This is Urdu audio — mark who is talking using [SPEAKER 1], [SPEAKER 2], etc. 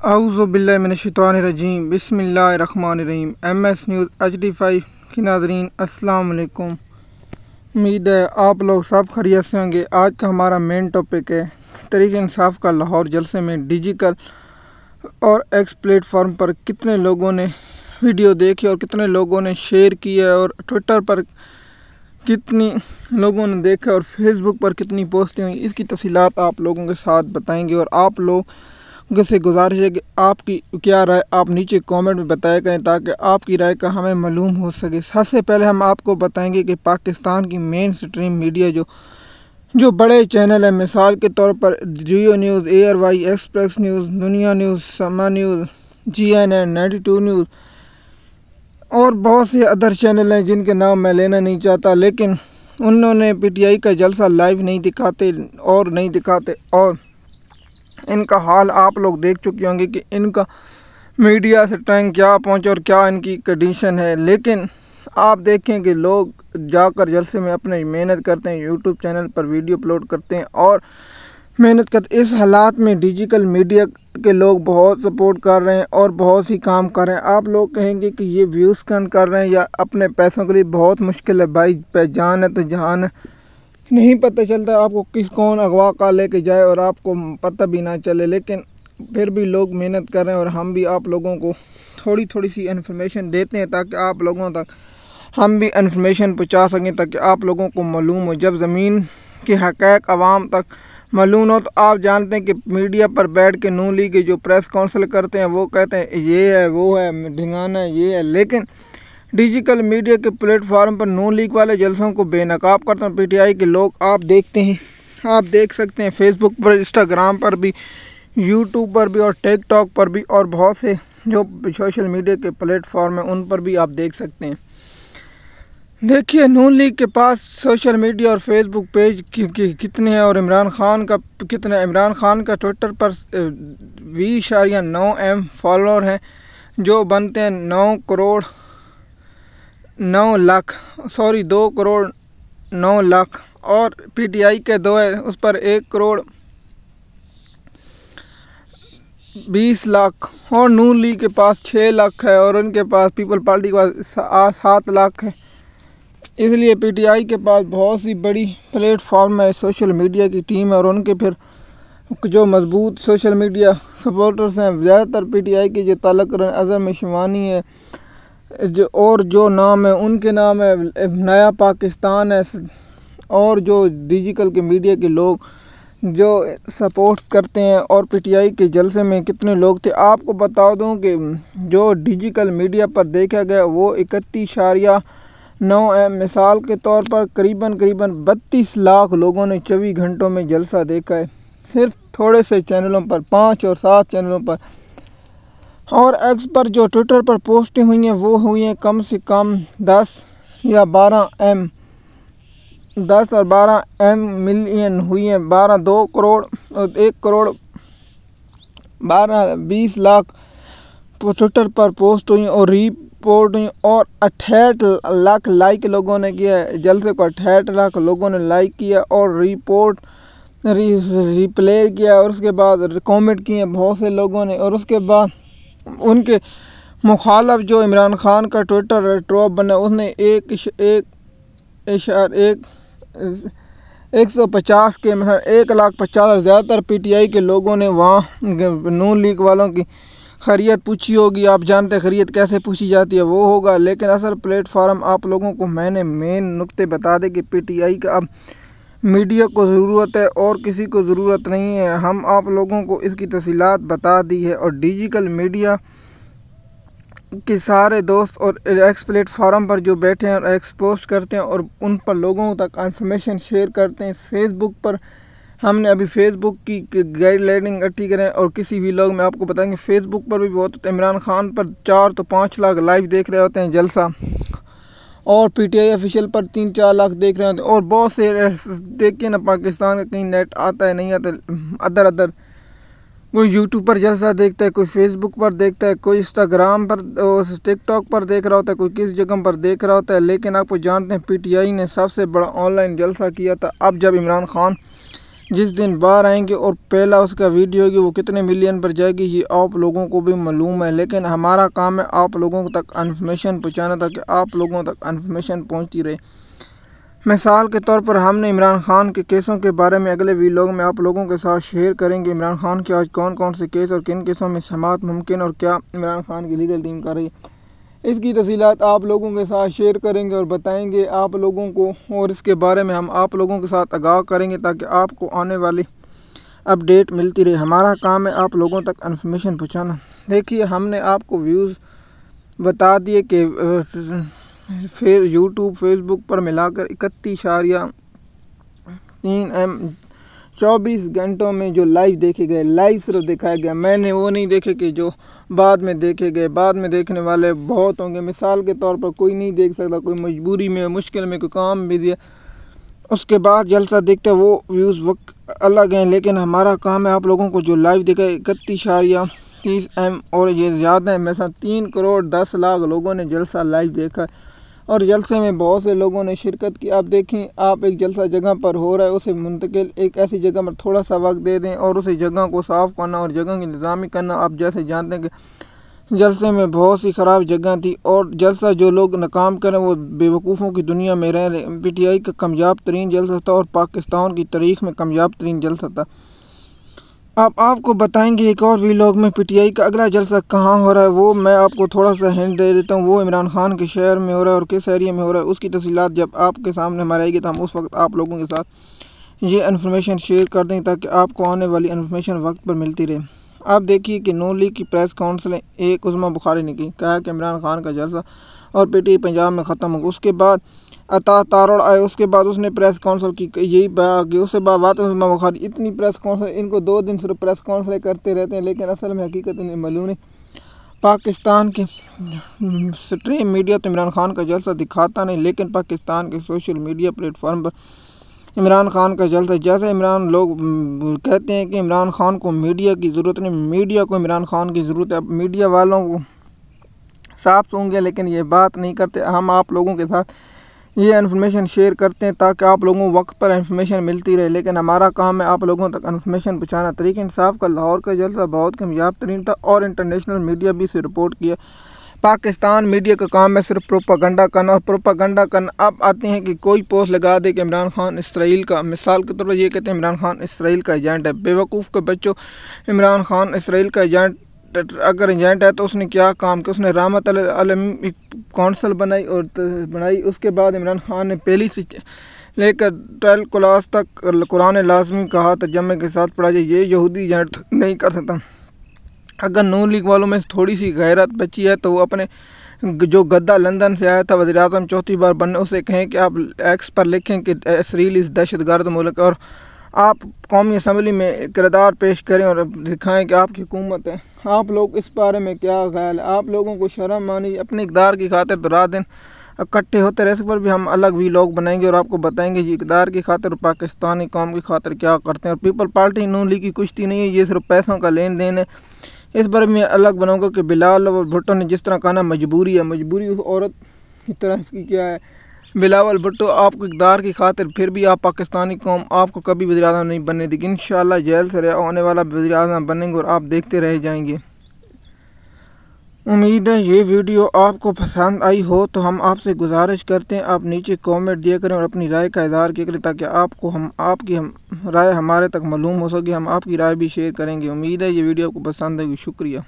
[SPEAKER 1] اعوذ باللہ من الشیطان الرجیم بسم اللہ الرحمن الرحیم۔ MS نیوز HD5 کے ناظرین السلام علیکم۔ امید ہے آپ لوگ سب خیریت سے ہوں گے۔ آج کا ہمارا مین ٹاپک ہے تحریک انصاف کا لاہور جلسے میں ڈیجیکل اور ایکس پلیٹ فارم پر کتنے لوگوں نے ویڈیو دیکھی اور کتنے لوگوں نے شیئر کیا اور ٹویٹر پر کتنی لوگوں نے دیکھا اور فیس بک پر کتنی پوسٹیں ہوئی، اس کی تفصیلات آپ لوگوں کے ساتھ بتائیں گے۔ اور آپ لوگ سے گزارش ہے کہ آپ کی کیا رائے آپ نیچے کامنٹ میں بتایا کریں تاکہ آپ کی رائے کا ہمیں معلوم ہو سکے۔ سب سے پہلے ہم آپ کو بتائیں گے کہ پاکستان کی مین سٹریم میڈیا جو بڑے چینل ہیں، مثال کے طور پر Geo news, ARY, express news, Dunya news, Samaa news, GNN 92 news اور بہت سے ادر چینل ہیں جن کے نام میں لینا نہیں چاہتا، لیکن انہوں نے PTI کا جلسہ لائیو نہیں دکھاتے اور ان کا حال آپ لوگ دیکھ چکے ہوں گے کہ ان کا میڈیا سے ٹینک کیا پہنچا اور کیا ان کی کنڈیشن ہے۔ لیکن آپ دیکھیں کہ لوگ جا کر جلسے میں اپنے محنت کرتے ہیں، YouTube چینل پر ویڈیو اپلوڈ کرتے ہیں اور محنت کرتے ہیں۔ اس حالات میں ڈیجیٹل میڈیا کے لوگ بہت سپورٹ کر رہے ہیں اور بہت سی کام کر رہے ہیں۔ آپ لوگ کہیں گے کہ یہ ویوز کر رہے ہیں یا اپنے پیسوں کے لیے بہت مشکل ہے بھائی، پہچان ہے تو جہان ہے، نہیں پتہ چلتا آپ کو کون اغوا کا لے کے جائے اور آپ کو پتہ بھی نہ چلے، لیکن پھر بھی لوگ محنت کر رہے ہیں اور ہم بھی آپ لوگوں کو تھوڑی سی انفارمیشن دیتے ہیں تاکہ آپ لوگوں تک ہم بھی انفارمیشن پہنچا سکیں تاکہ آپ لوگوں کو معلوم ہو۔ جب زمین کے حقائق عوام تک معلوم ہو تو آپ جانتے ہیں کہ میڈیا پر بیٹھ کے نون لیگ کے جو پریس کونسل کرتے ہیں وہ کہتے ہیں یہ ہے وہ ہے ڈھنگانا ہے یہ ہے، لیکن ڈیجیٹل میڈیا کے پلیٹ فارم پر نون لیگ والے جلسوں کو بے نقاب کرتے ہیں۔ PTI کے لوگ آپ دیکھتے ہیں، آپ دیکھ سکتے ہیں فیس بک پر، انسٹاگرام پر بھی، YouTube پر بھی اور ٹک ٹاک پر بھی اور بہت سے جو سوشل میڈیا کے پلیٹ فارم ہیں ان پر بھی آپ دیکھ سکتے ہیں۔ دیکھیے نون لیگ کے پاس سوشل میڈیا اور فیس بک پیج کتنے ہیں اور عمران خان کا کتنا ہے۔ عمران خان کا ٹویٹر پر 20.9 M فالوور ہیں جو بنتے ہیں 2 کروڑ 9 لاکھ اور PTI کے 2 ہے اس پر 1 کروڑ 20 لاکھ اور نون لیگ کے پاس 6 لاکھ ہے اور ان کے پاس پیپل پارٹی کے پاس 7 لاکھ ہے۔ اس لیے PTI کے پاس بہت سی بڑی پلیٹ فارم ہے، سوشل میڈیا کی ٹیم ہے اور ان کے پھر جو مضبوط سوشل میڈیا سپورٹرز ہیں زیادہ تر PTI کے جو تعلق اظہر شمانی ہے اور جو نام ہے ان کے نام ہے نیا پاکستان ہے اور جو ڈیجیٹل کے میڈیا کے لوگ جو سپورٹ کرتے ہیں اور PTI کے جلسے میں کتنے لوگ تھے۔ آپ کو بتا دوں کہ جو ڈیجیٹل میڈیا پر دیکھا گیا وہ 31.9 M، مثال کے طور پر قریباً 32 لاکھ لوگوں نے 24 گھنٹوں میں جلسہ دیکھا ہے، صرف تھوڑے سے چینلوں پر 5 اور 7 چینلوں پر۔ اور ایکس پر جو ٹویٹر پر پوسٹیں ہوئی ہیں وہ ہوئی ہیں کم سے کم 10 اور 12 M ملین ہوئی ہیں، 2 کروڑ اور 1 کروڑ 20 لاکھ ٹویٹر پر پوسٹ ہوئی اور ری پورٹ ہوئی اور 68 لاکھ لائک لوگوں نے کیا ہے جلسے کو، 68 لاکھ لوگوں نے لائک کیا اور ری پلے کیا اور اس کے بعد کامنٹ کیے بہت سے لوگوں نے، اور اس کے بعد ان کے مخالف جو عمران خان کا ٹویٹر ٹروپ بنا اس نے 150 کے 1,50,000 زیادہ تر PTI کے لوگوں نے وہاں نون لیگ والوں کی خیریت پوچھی ہوگی۔ آپ جانتے ہیں خیریت کیسے پوچھی جاتی ہے، وہ ہوگا، لیکن اصل پلیٹ فارم آپ لوگوں کو میں نے مین نقطے بتا دے کہ PTI کا اب میڈیا کو ضرورت ہے اور کسی کو ضرورت نہیں ہے۔ ہم آپ لوگوں کو اس کی تفصیلات بتا دی ہے اور ڈیجیٹل میڈیا کے سارے دوست اور ایکس پلیٹ فارم پر جو بیٹھے ہیں اور ایکسپوز کرتے ہیں اور ان پر لوگوں تک انفارمیشن شیئر کرتے ہیں۔ فیس بک پر ہم نے ابھی فیس بک کی گائیڈ لائننگ اٹھی کریں اور کسی بھی لوگ میں آپ کو بتائیں گے فیس بک پر بھی بہت عمران خان پر 4 تو 5 لاکھ لائیو دیکھ رہے ہوتے ہیں جلسہ اور PTI آفیشیل پر 3-4 لاکھ دیکھ رہے ہوتے ہیں اور بہت سے دیکھیں نا پاکستان کا کہیں نیٹ آتا ہے نہیں آتا، ادر کوئی YouTube پر جلسہ دیکھتا ہے، کوئی فیس بک پر دیکھتا ہے، کوئی انسٹاگرام پر ٹک ٹاک پر دیکھ رہا ہوتا ہے، کوئی کس جگہ پر دیکھ رہا ہوتا ہے، لیکن آپ کو جانتے ہیں PTI نے سب سے بڑا آن لائن جلسہ کیا تھا۔ اب جب عمران خان جس دن باہر آئیں گے اور پہلا اس کا ویڈیو ہوگی وہ کتنے ملین پر جائے گی یہ آپ لوگوں کو بھی معلوم ہے، لیکن ہمارا کام ہے آپ لوگوں تک انفارمیشن پہنچانا تاکہ آپ لوگوں تک انفارمیشن پہنچتی رہے۔ مثال کے طور پر ہم نے عمران خان کے کیسوں کے بارے میں اگلے ویلاگ میں آپ لوگوں کے ساتھ شیئر کریں گے۔ عمران خان کے آج کون کون سے کیس اور کن کیسوں میں سماعت ممکن اور کیا عمران خان کی لیگل ٹیم کر رہی ہے، اس کی تفصیلات آپ لوگوں کے ساتھ شیئر کریں گے اور بتائیں گے آپ لوگوں کو، اور اس کے بارے میں ہم آپ لوگوں کے ساتھ آگاہ کریں گے تاکہ آپ کو آنے والی اپڈیٹ ملتی رہے۔ ہمارا کام ہے آپ لوگوں تک انفارمیشن پہنچانا۔ دیکھیے ہم نے آپ کو ویوز بتا دیے کہ یوٹیوب فیس بک پر ملا کر 31.3 ایم 24 گھنٹوں میں جو لائیو دیکھے گئے، لائیو صرف دکھایا گیا، میں نے وہ نہیں دیکھے کہ جو بعد میں دیکھے گئے۔ بعد میں دیکھنے والے بہت ہوں گے، مثال کے طور پر کوئی نہیں دیکھ سکتا، کوئی مجبوری میں مشکل میں کوئی کام بھی دیا اس کے بعد جلسہ دیکھتے وہ ویوز وقت الگ ہیں، لیکن ہمارا کام ہے آپ لوگوں کو جو لائیو دکھائے 31.30 ایم اور یہ زیادہ ہے، مثلا 3.10 کروڑ لوگوں نے جلسہ لائیو دیکھا اور جلسے میں بہت سے لوگوں نے شرکت کی۔ آپ دیکھیں، آپ ایک جلسہ جگہ پر ہو رہا ہے اسے منتقل ایک ایسی جگہ پر تھوڑا سا وقت دے دیں اور اسے جگہ کو صاف کرنا اور جگہ کی نظامی کرنا۔ آپ جیسے جانتے ہیں کہ جلسے میں بہت سی خراب جگہ تھی اور جلسہ جو لوگ ناکام کریں وہ بے وقوفوں کی دنیا میں رہ رہے۔ پی ٹی آئی کا کامیاب ترین جلسہ تھا اور پاکستان کی تاریخ میں کامیاب ترین جلسہ تھا۔ اب آپ کو بتائیں گے ایک اور ویلاگ میں پی ٹی آئی کا اگلا جلسہ کہاں ہو رہا ہے، وہ میں آپ کو تھوڑا سا ہنٹ دے دیتا ہوں۔ وہ عمران خان کے شہر میں ہو رہا ہے اور کس ایریا میں ہو رہا ہے، اس کی تفصیلات جب آپ کے سامنے ہمارے آئے گی تو ہم اس وقت آپ لوگوں کے ساتھ یہ انفارمیشن شیئر کر دیں تاکہ آپ کو آنے والی انفارمیشن وقت پر ملتی رہے۔ آپ دیکھیے کہ نون لیگ کی پریس کاؤنسل ایک عظمیٰ بخاری نے کہا کہ عمران خان کا جلسہ اور پی ٹی آئی پنجاب میں ختم ہوگا۔ اس کے بعد عطا تارڑ آئے، اس کے بعد اس نے پریس کاؤنسل کی یہی بات کہ اس کے بعد عظمیٰ بخاری اتنی پریس کاؤنسل، ان کو 2 دن صرف پریس کاؤنسلیں کرتے رہتے ہیں، لیکن اصل میں حقیقت انہیں معلوم نہیں۔ پاکستان کے سٹریم میڈیا تو عمران خان کا جلسہ دکھاتا نہیں، لیکن پاکستان کے سوشل میڈیا پلیٹ فارم پر عمران خان کا جلسہ، جیسے لوگ کہتے ہیں کہ عمران خان کو میڈیا کی ضرورت نہیں، میڈیا کو عمران خان کی ضرورت ہے۔ اب میڈیا والوں کو صاف سوں گے لیکن یہ بات نہیں کرتے۔ ہم آپ لوگوں کے ساتھ یہ انفارمیشن شیئر کرتے ہیں تاکہ آپ لوگوں کو وقت پر انفارمیشن ملتی رہے، لیکن ہمارا کام ہے آپ لوگوں تک انفارمیشن پہنچانا۔ تحریک انصاف کا لاہور کا جلسہ بہت کامیاب ترین تھا اور انٹرنیشنل میڈیا بھی اسے رپورٹ کیا۔ پاکستان میڈیا کا کام ہے صرف پروپاگنڈا کرنا اور پروپاگنڈا کرنا۔ اب آتے ہیں کہ کوئی پوسٹ لگا دے کہ عمران خان اسرائیل کا، مثال کے طور پر یہ کہتے ہیں عمران خان اسرائیل کا ایجنٹ ہے۔ بے وقوف کے بچوں، عمران خان اسرائیل کا ایجنٹ اگر ایجنٹ ہے تو اس نے کیا کام کیا؟ اس نے رحمت العالمین کونسل بنائی۔ اس کے بعد عمران خان نے پہلی سے لے کر 12 کلاس تک قرآن لازمی کہا ترجمے کے ساتھ پڑھا جائے، یہ یہودی ایجنٹ نہیں کر سکتا۔ اگر نون لیگ والوں میں تھوڑی سی غیرت بچی ہے تو وہ اپنے جو گدہ لندن سے آیا تھا وزیر اعظم 4تھی بار بننے، اسے کہیں کہ آپ ایکس پر لکھیں کہ اسرائیل اس دہشت گرد ملک، اور آپ قومی اسمبلی میں کردار پیش کریں اور دکھائیں کہ آپ کی حکومت ہے۔ آپ لوگ اس بارے میں کیا خیال ہے؟ آپ لوگوں کو شرم آنی، اپنے اقدار کی خاطر تو رات دن اکٹھے ہوتے رہے، اس پر بھی ہم الگ ویلاگ بنائیں گے اور آپ کو بتائیں گے یہ اقدار کی خاطر اور پاکستانی قوم کی خاطر کیا کرتے ہیں۔ اور پیپل پارٹی نون لیگ کی کشتی نہیں ہے، یہ صرف پیسوں کا لین دین ہے۔ اس پر میں الگ بناؤں گا کہ بلاول بھٹو نے جس طرح کہا نا مجبوری ہے، مجبوری اس عورت کی طرح اس کی کیا ہے۔ بلاول بھٹو آپ کو اقدار کی خاطر پھر بھی آپ پاکستانی قوم آپ کو کبھی وزیر اعظم نہیں بننے دے گی، انشاءاللہ جیل سے آنے والا وزیر اعظم بنیں گے اور آپ دیکھتے رہ جائیں گے۔ امید ہے یہ ویڈیو آپ کو پسند آئی ہو تو ہم آپ سے گزارش کرتے ہیں آپ نیچے کامنٹ دیا کریں اور اپنی رائے کا اظہار کیا کریں تاکہ آپ کی رائے ہمارے تک معلوم ہو سکے، ہم آپ کی رائے بھی شیئر کریں گے۔ امید ہے یہ ویڈیو آپ کو پسند آئے گی۔ شکریہ۔